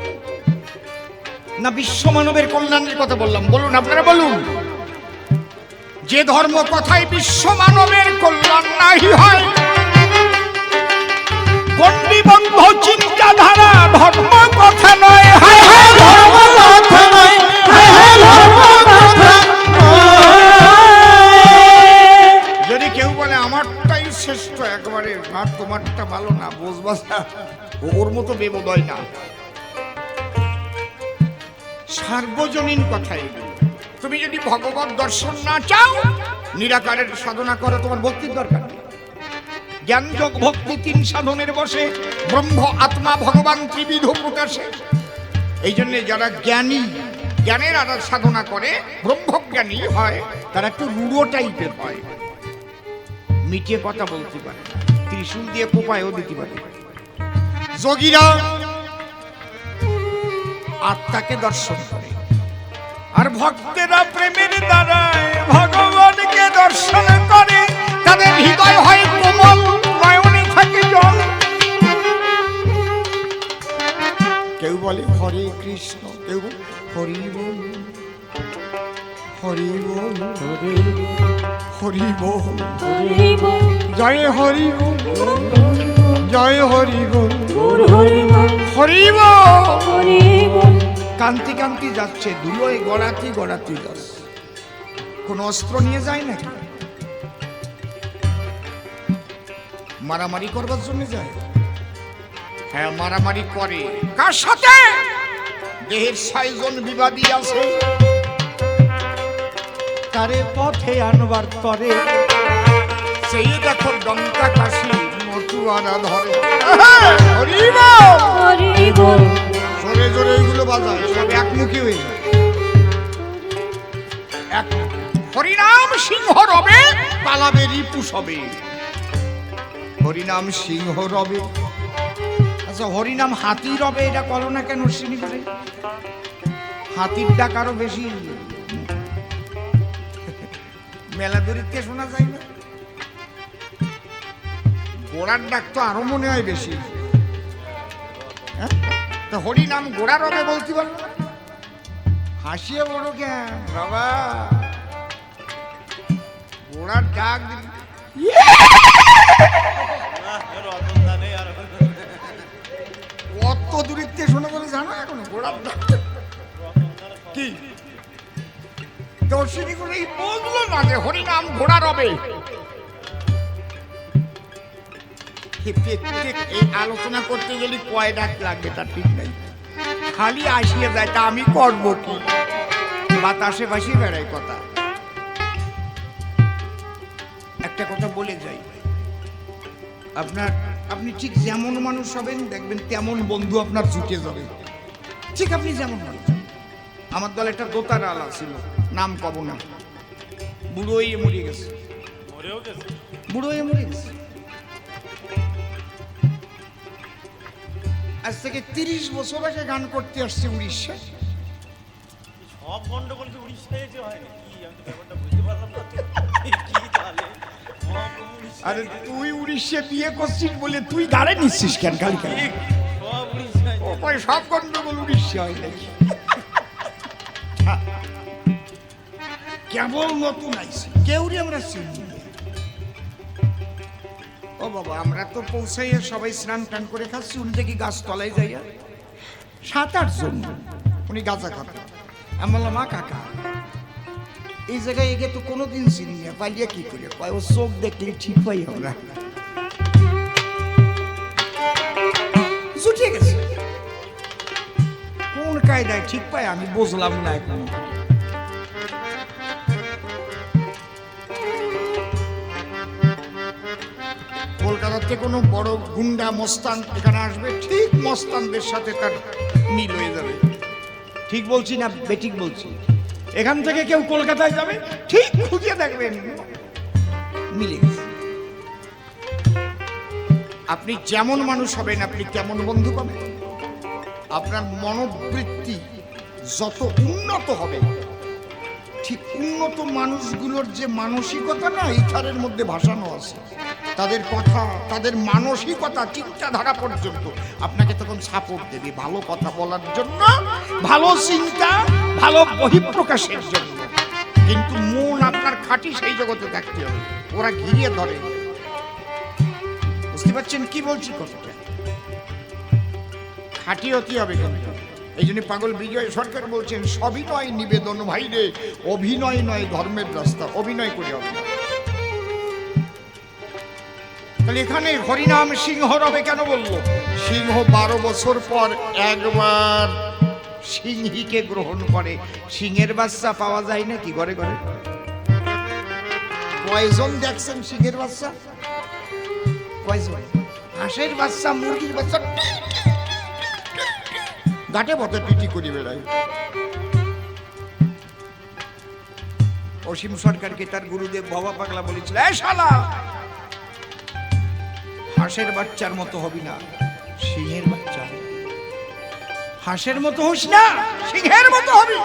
না বিশ্ব মানবের কল্যাণের কথা বললাম? বলুন, আপনারা বলুন। যে ধর্ম কথায় বিশ্ব মানবের কল্যাণ নাই হয়, গণ্ডিবদ্ধ চিন্তাধারা ধর্ম কথা নয়। হায় হায় ধর্ম কথা নয়, হায় হায় ধর্ম কথা। যদি কেউ বলে আমারটাই শ্রেষ্ঠ একবারে, আর তোমারটা ভালো না, বুঝবাস না, ওর মতো বেবোধয় না। সার্বজনীন কথাই। তুমি যদি ভগবত দর্শন না চাও, নিরাকারের সাধনা করো, তোমার ভক্তির দরকার নেই। জ্ঞান যোগ ভক্তি তিন সাধনের বসে, ব্রহ্ম আত্মা ভগবান ত্রিবিধ প্রকাশে। এই জন্য যারা জ্ঞানী, জ্ঞানের আধার সাধনা করে, ব্রহ্মজ্ঞানী হয়, তারা একটু রূঢ় টাইপের হয়, মিটিয়ে কথা বলতে পারে, ত্রিশূল দিয়ে কোপায়ও দিতে পারে। যোগীরা আত্মাকে দর্শন করে, আর ভক্তেরা প্রেমের দ্বারায় ভগবানকে দর্শন করে। তাদের হৃদয় হয় কোমল, নয়নে থাকে জল। কেউ বলে হরে কৃষ্ণ, কেউ হরি বল, হরি বল, হরি বল, জয় হরি বল, জয় হরি বল, হরি বল। কান্তি কান্তি যাচ্ছে, ধুলোয় গড়াতি গড়াতি যাচ্ছে। কোন অস্ত্র নিয়ে যায় নাকি? মারামারি করবার জন্য যায়? হ্যাঁ, মারামারি করে। কার সাথে? দেহের 6 জন বিবাদী আছে, তারে পথে আনবার তরে সেই দেখো ডঙ্কা কাশি মতুয়ারা ধরে। হরি বল, হরি বল। জোরে জোরে এগুলো বাজায়, সব একমুখী হয়ে যায়। হরিনাম সিংহ রবে, পালাবে রিপু সবে। হরিনাম সিংহ রবে। আচ্ছা, হরিনাম হাতি রবে, এটা করো না কেন শ্রী করে? হাতির ডাক আরো বেশি মেলা দূরিতে শোনা যায় না? ঘোড়ার ডাক তো আরো মনে হয় বেশি। হরিনাম গোড়া রবে বলতে পারো? হাসিয়ে বলো কেন বাবা? ঘোড়ার ডাক কত দূরিতে শোনা বলে জানো এখন? ঘোড়ার ডাক কি দর্শনী করে বললো না যে হরিনাম ঘোড়া রবে। এই আলোচনা করতে গেলে কয় ডাক লাগবে তার ঠিক নাই, খালি আসিয়ে যায়। তা আমি করবো কি? বাতাসে ভাসিয়ে বেড়াই কথা। একটা কথা বলে যাই, আপনি ঠিক যেমন মানুষ হবেন দেখবেন তেমন বন্ধু আপনার জুটে যাবে। ঠিক আপনি যেমন মানুষ, আমার দলে একটা দোতার আলা ছিল, নাম কব না, বুড়ো হয়ে মরে গেছে, বুড়ো হয়ে মরে গেছে। আজ থেকে 30 বছর আগে গান করতে আসছে উড়িষ্যা। সব গন্ডগোল কি উড়িষ্যায় এসে হয় নাকি? আমি তো ব্যাপারটা বুঝতে পারলাম না তো। কি তাহলে আরে তুই উড়িষ্যা বিয়ে করছিস বলে তুই গাড়ে নিচ্ছিস কেন খালি খালি? সব উড়িষ্যায় ওই সব গন্ডগোল উড়িষ্যা হয় নাকি? কেবল নতুন আইছি, কেউরি আমরা চিনি না। ও বাবা, আমরা তো পৌঁছাইয়া সবাই স্নান টান করে খাচ্ছি, উনি দেখি গাছ তলায় যাইয়া 7-8 জন উনি গাঁজা খাতেন। আমি বললাম, মা কাকা এই জায়গায় এগে তো কোনোদিন চিনি না, পালিয়া কি করে? কয় ও চোখ দেখলে ঠিক পাই আমরা। জুটিয়ে গেছে কোন কায়দায় ঠিক পাই আমি বুঝলাম না এখন। কলকাতাতে কোনো বড় গুন্ডা মস্তান এখানে আসবে, ঠিক মস্তানদের সাথে তার মিল হয়ে যাবে। ঠিক বলছি না বেঠিক বলছি? এখান থেকে কেউ কলকাতায় যাবে, ঠিক খুঁজে দেখবেন মিলে গেছে। আপনি যেমন মানুষ হবেন, আপনি কেমন বন্ধু পাবেন। আপনার মনোবৃত্তি যত উন্নত হবে, ঠিক উন্নত মানুষগুলোর যে মানসিকতা না ইথারের মধ্যে ভাসানো আছে, তাদের কথা, তাদের মানসিকতা, চিন্তাধারা পর্যন্ত আপনাকে তখন সাপোর্ট দেবে ভালো কথা বলার জন্য, ভালো চিন্তা, ভালো বহিঃপ্রকাশের জন্য। কিন্তু মন আপনার খাঁটি সেই জগতে থাকতে হবে, ওরা ঘিরিয়ে ধরে। বুঝতে পারছেন কি বলছি? কথাটা খাঁটি হতে হবে কিন্তু। এই জন্য পাগল বিজয় সরকার বলছেন, সবিনয় নিবেদন ভাইরে, অভিনয় নয় ধর্মের রাস্তা, অভিনয় করে হবে না। তাহলে এখানে হরিনাম সিংহ রবে কেন বললো? সিংহ 12 বছর পর একবার সিংহীকে গ্রহণ করে। সিংহের বাচ্চা পাওয়া যায় না কি ঘরে ঘরে? কয়জন দেখছেন সিংহের বাচ্চা? কয়জন? হাঁসের বাচ্চা, মুরগির বাচ্চা গাটে পথে পিটি করে বেড়ায়। অসীম সরকারকে তার গুরুদেব বাবা পাগলা বলেছিল, এই শালা হাঁসের বাচ্চার মতো হবি না, সিংহের বাচ্চা। হাঁসের মতো হোস না, সিংহের মতো হবি।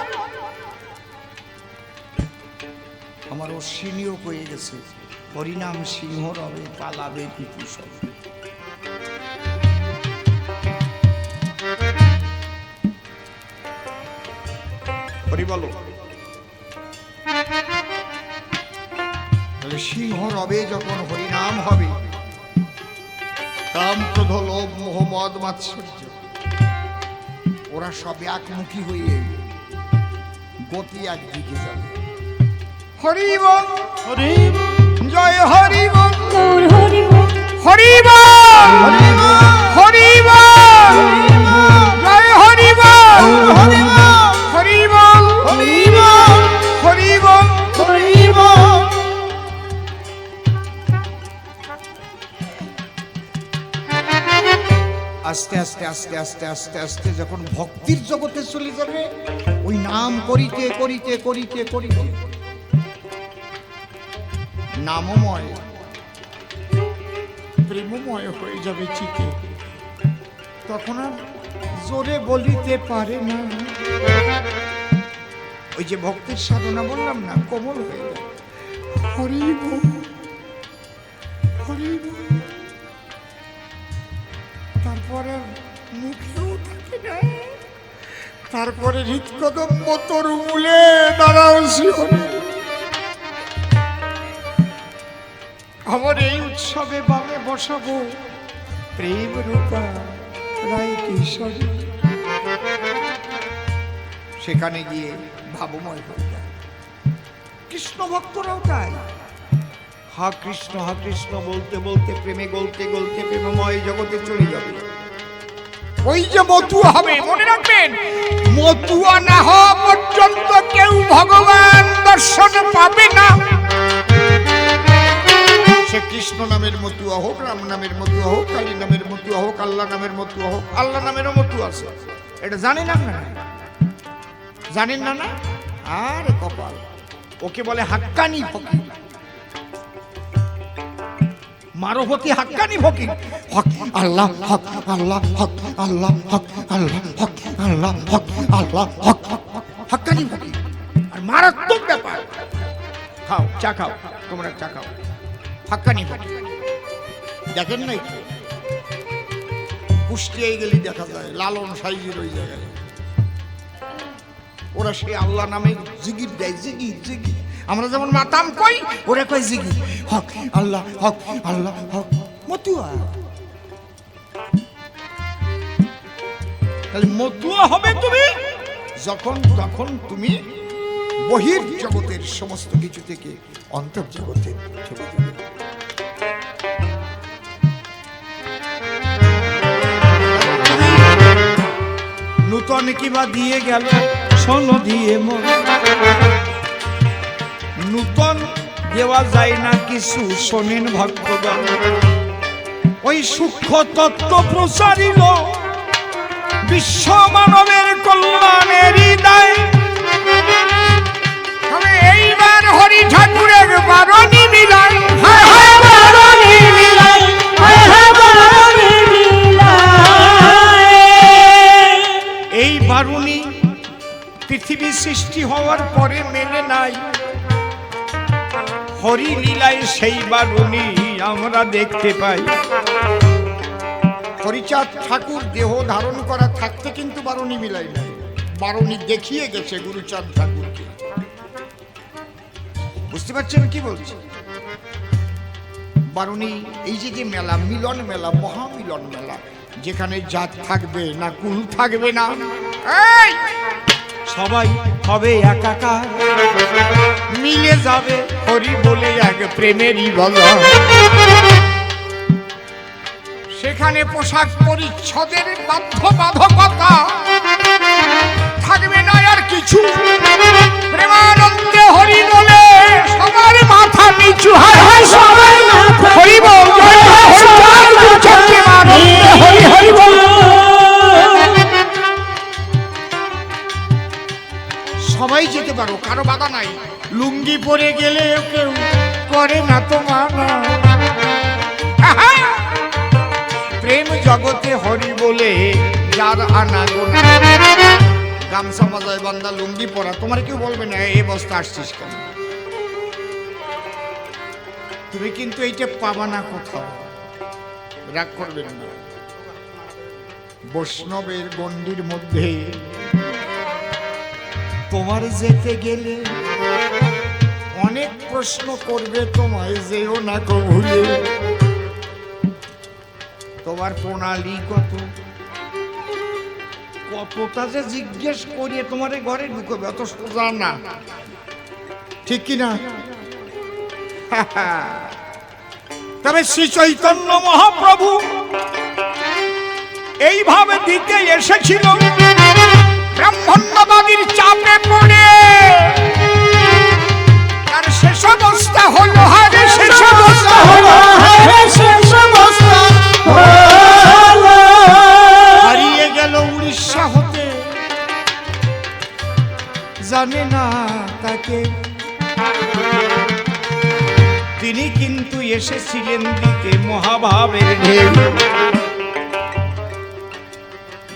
আমার অশ্বিনীও কয়ে গেছে, হরিনাম সিংহ রবে, পালাবে পিপু সব। হরি বলো। তাহলে সিংহ রবে যখন হরিনাম হবে, কাম, ক্রোধ, লোভ, মোহ, মদ, মাৎসর্য ওরা সব একমুখী হয়ে গতি একদিকে যাবে। হরি বল, জয় হরি বল, হরি বল, হরি বল, জয় হরি বল, হরি বল, হরি বল। আস্তে আস্তে আস্তে আস্তে আস্তে আস্তে যখন ভক্তির জগতে চলে যাবে, ওই নাম করিতে করিতে করিতে করিতে নামময় প্রেমময় হয়ে যাবে চিতে। তখন আর জোরে বলিতে পারে না। ওই যে ভক্তির সাধনা বললাম না, কোমল হয়ে যায়। হরি বল, হরি বল। তারপরে মুখেও থাকে না। তারপরে হৃৎকদম্ব তরু মূলে দাঁড়াও শিহরে। আমার এই উৎসবে বামে বসাবো প্রেম রূপা রায় কিশোরী। সেখানে গিয়ে ভাবময় হয়ে যায়। কৃষ্ণ ভক্তরাও তাই, হা কৃষ্ণ বলতে বলতে প্রেমে গলতে গলতে প্রেমময় জগতে চলে যাবে। ওই যে মতুয়া হবে, মনে রাখবেন, মতুয়া না হওয়া পর্যন্ত কেউ ভগবান দর্শন পাবে না। সে কৃষ্ণ নামের মতুয়া হোক, রাম নামের মতুয়া হোক, কালী নামের মতুয়া হোক, আল্লাহ নামের মতুয়া হোক। আল্লাহ নামেরও মতুয়া আছে, এটা জানেন আপনারা? জানেন না? না আর কপাল, ওকে বলে হাক্কানি ফকির। মারফতি হাক্কানি ফকির। হক আল্লাহ, হক আল্লাহ, হক আল্লাহ, হক আল্লাহ, হক আল্লাহ, হক আল্লাহ, হক হাক্কানি ফকির। আর মারাত্মক ব্যাপার। খাও চা খাও, তোমরা চা খাও। হাক্কানি ফকির দেখেন নাই তো, পুষ্টিয়ে গেলে দেখা যায় লালন সাইজির ওই জায়গায় ওরা সেই আল্লাহ নামে জিগির দেয়, জিগির জিগির। আমরা যেমন মাতাম কই, ওরা কই জিগির। হক আল্লাহ, হক আল্লাহ, হক মতুয়া। তাহলে মতুয়া হবে তুমি যখন তখন তুমি বহির জগতের সমস্ত কিছু থেকে অন্তর জগতে চলে যাবে। নূতন কিবা দিয়ে গেল শোনো দিয়ে মন, নূতন দেওয়া যায় না কিছু, শোনেন ভক্তগণ। ওই সূক্ষ্ম তত্ত্ব প্রচারিল বিশ্ব মানবের কল্যাণেরই দায়। তবে এইবার হরি ঠাকুরের বারণী মিলাই, হায় হায় বারণী মিলাই, হায় হায় বারণী মিলাই। এই বারণী পৃথিবী সৃষ্টি হওয়ার পরে মেলে নাই। হরি লীলায় সেই বারণী আমরা দেখতে পাই। হরিচাঁদ ঠাকুর দেহ ধারণ করা থাকতে কিন্তু বারণী মিলাই নাই, বারণী দেখিয়ে গেছে গুরুচাঁদ ঠাকুরকে। বুঝতে পারছেন কি বলছি? বারণী এই যে মেলা, মিলন মেলা, মহামিলন মেলা, যেখানে জাত থাকবে না, কুল থাকবে না, এই সবাই হবে একাকার, মিলে যাবে হরি বলে এক প্রেমেরই বাজার। সেখানে পোশাক পরিচ্ছদের বাধ্যবাধকতা থাকবে না আর কিছু, প্রেমানন্দে হরি বলে সবার মাথা নিচু। হায় হায় সবার মাথা হরি বল, জয় জয় হরি হরি বল। সবাই যেতে পারো, কারো বাধা নাই। লুঙ্গি পরে গেলে কেউ করে না তো মানা। প্রেম জগতে হরি বলে যার আনাগোনা। গামছা মাজায় বান্দা লুঙ্গি পরা, তোমার কেউ বলবে না এই বস্তা আসছিস কেন। তুমি কিন্তু এইটা পাবা না কোথাও, রাগ করবেন না। বৈষ্ণবের গণ্ডির মধ্যে তোমার যেতে গেলে অনেক প্রশ্ন করবে, তোমায় যেও না কো ভুলে। তোমার প্রণালী কতটা যে জিজ্ঞেস করিয়ে তোমার ঘরে ঢুকবে, অত সোজা না, ঠিক কিনা? তবে শ্রী চৈতন্য মহাপ্রভু এইভাবে দিতে এসেছিল, ব্রাহ্মণ্যবাদীর চাপে পড়ে তার শেষ অবস্থা হলো। হারে শেষ অবস্থা হলো, হায় শেষ অবস্থা হলো। হারিয়ে গেল উড়িষ্যা হতে, জানে না তাকে। তিনি কিন্তু এসেছিলেন দিতে মহাভাবের ঢেউ।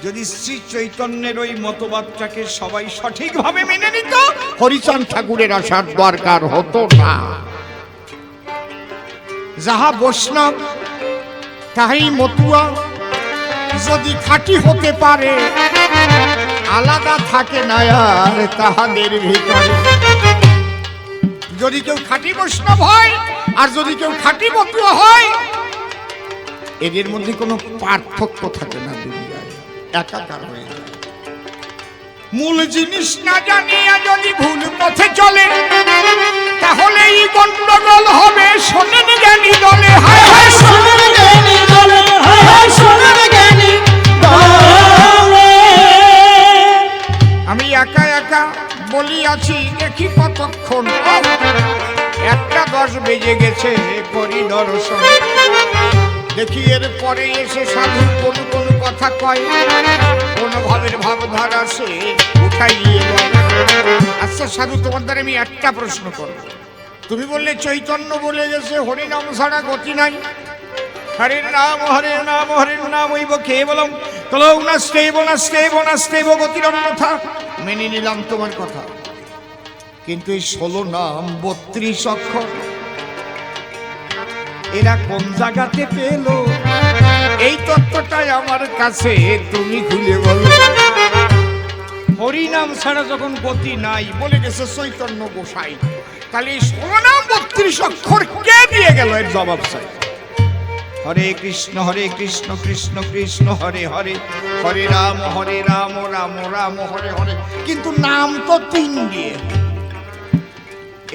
যদি শ্রী চৈতন্যের ওই মতবাদটাকে সবাই সঠিকভাবে মেনে নিত, হরিচাঁদ ঠাকুরের আসার দরকার হতো না। যাহা বৈষ্ণব তাহাই মতুয়া, যদি খাঁটি হতে পারে আলাদা থাকে না আর তাহাদের ভিতরে। যদি কেউ খাঁটি বৈষ্ণব হয় আর যদি কেউ খাঁটি মতুয়া হয়, এদের মধ্যে কোনো পার্থক্য থাকে না, দুনিয়ায় একাকার হয়ে যায়। মূল জিনিস না জানিয়া যদি ভুল পথে চলে, তাহলে এই গন্ডগোল হবে। শোনেন জ্ঞানী দলে, হায় হায় শোনেন জ্ঞানী দলে, হায় হায় শোনেন জ্ঞানী দলে। আমি একা একা বলিয়াছি, দেখি কতক্ষণ। 1:10 বেজে গেছে, করি দর্শন। দেখি এর পরে এসে সাধু কোন কথা কয়, কোন ভাবের ভাবধারা সে উঠাইয়ে বলে। সাধু, তোমার দ্বারা আমি একটা প্রশ্ন করব। তুমি বললে চৈতন্য বলে গেছে হরিনাম ছাড়া গতি নাই, হরের নাম হরের নাম হরের নাম হইব কেবলম কলৌ নাস্তেব নাস্তেব নাস্তেব গতিরন্যথা। মেনে নিলাম তোমার কথা, কিন্তু এই 16 নাম 32 অক্ষর এরা কোন জায়গাতে পেল? এই তত্ত্বটাই আমার কাছে তুমি খুলে বলো। হরিনাম ছাড়া যখন গতি নাই বলে গেছে চৈতন্য গোসাই, তাহলে এই 16 নাম 32 অক্ষর কে দিয়ে গেল? এর জবাব চাই। হরে কৃষ্ণ কৃষ্ণ কৃষ্ণ হরে হরে, হরে রাম রাম রাম হরে হরে। কিন্তু নাম তো 3 দিয়ে,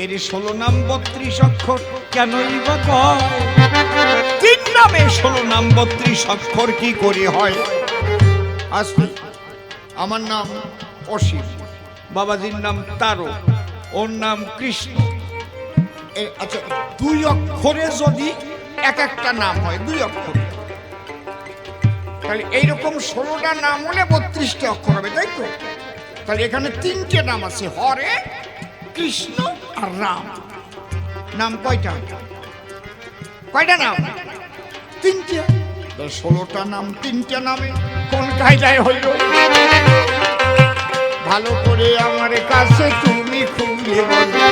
এর 16 নাম 32 অক্ষর কেনই বা কয়? 3 নামে 16 নাম 32 অক্ষর কি করে হয়? আসলে আমার নাম অসীম, বাবাজির নাম তারো, ওর নাম কৃষ্ণ। আচ্ছা, 2 অক্ষরে যদি এক একটা নাম হয়, 2 অক্ষর, তাহলে এইরকম 16টা নাম হলে 32টা অক্ষর হবে, তাই তো? তাহলে এখানে 3টে নাম আছে, হরে কৃষ্ণ আর রাম। নাম কয়টা? কয়টা নাম? 3টে। 16টা নাম 3টে নামে কোন কায়দায় হইল? ভালো করে আমার কাছে তুমি খুলে বলো,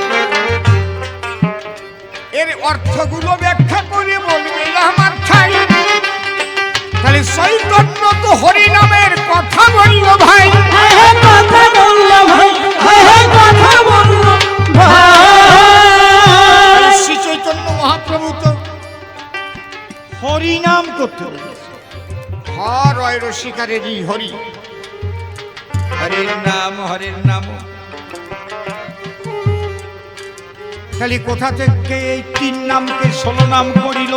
এর অর্থগুলো ব্যাখ্যা করে বলবে আমার ঠাই। তাহলে চৈতন্য তো হরিনামের কথা বলল ভাই, কথা বলল ভাই, কথা বলল ভাই। শ্রী চৈতন্য মহাপ্রভু তো হরিনাম করতে বলেছে। হর হয় রসিকারেরই হরি, হরের নাম। তাহলে কোথা থেকে এই 3 নামকে 16 নাম করিল?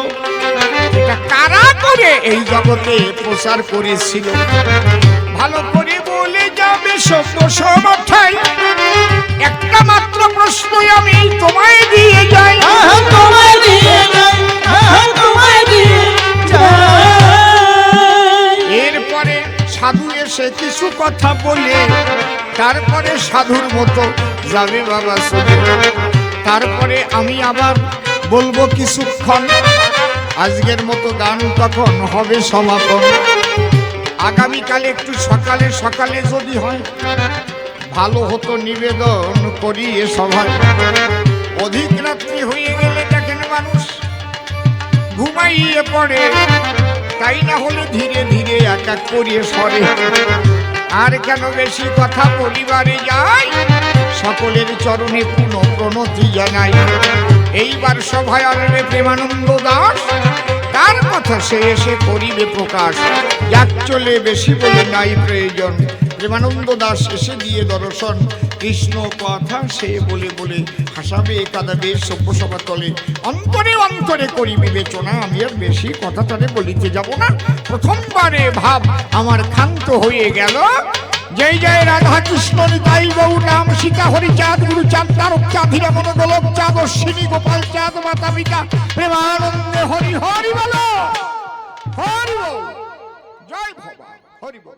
এটা কারা করে এই জগতে প্রচার করেছিল? ভালো করে বলে যাবে সত্য সমঠাই। একটা মাত্র প্রশ্ন আমি তোমায় দিয়ে যাই, তোমায় দিয়ে যাই, তোমায় দিয়ে যাই। এরপরে সাধু এসে কিছু কথা বলে তারপরে সাধুর মতো যাবে বাবা শুধু। তারপরে আমি আবার বলবো কিছুক্ষণ, আজকের মতো গান তখন হবে সমাপন। আগামীকাল একটু সকালে সকালে যদি হয় ভালো হতো, নিবেদন করি এ সভায়। অধিক রাত্রি হয়ে গেলে দেখেন মানুষ ঘুমাইয়ে পড়ে, তাই না হলে ধীরে ধীরে এক এক করিয়ে সরে। আর কেন বেশি কথা পরিবারে যাই, সকলের চরণে পুনঃ প্রণতি জানাই। এইবার সভায় আসবে প্রেমানন্দ দাস, তার কথা সে এসে করিবে প্রকাশ। যাক চলে বেশি বলে নাই প্রয়োজন, প্রেমানন্দ দাস এসে দিয়ে দর্শন। কৃষ্ণ কথা সে বলে বলে হাসাবে কাঁদাবে সভ্যসভা তলে। অন্তরে অন্তরে করি বিবেচনা, আমি আর বেশি কথা তারে বলিতে যাব না। প্রথমবারে ভাব আমার ক্ষান্ত হয়ে গেল। জয় জয় রাধা কৃষ্ণ নিতাই গৌর নাম, সীতা হরি চাঁদ গুরু চাঁদ তারক চাঁদ হীরা মন গোলক চাঁদ অশ্বিনী গোপাল চাঁদ মাতা পিতা প্রেমানন্দে হরি হরি বলো, হরি বল, জয় ভগবান, হরি বল।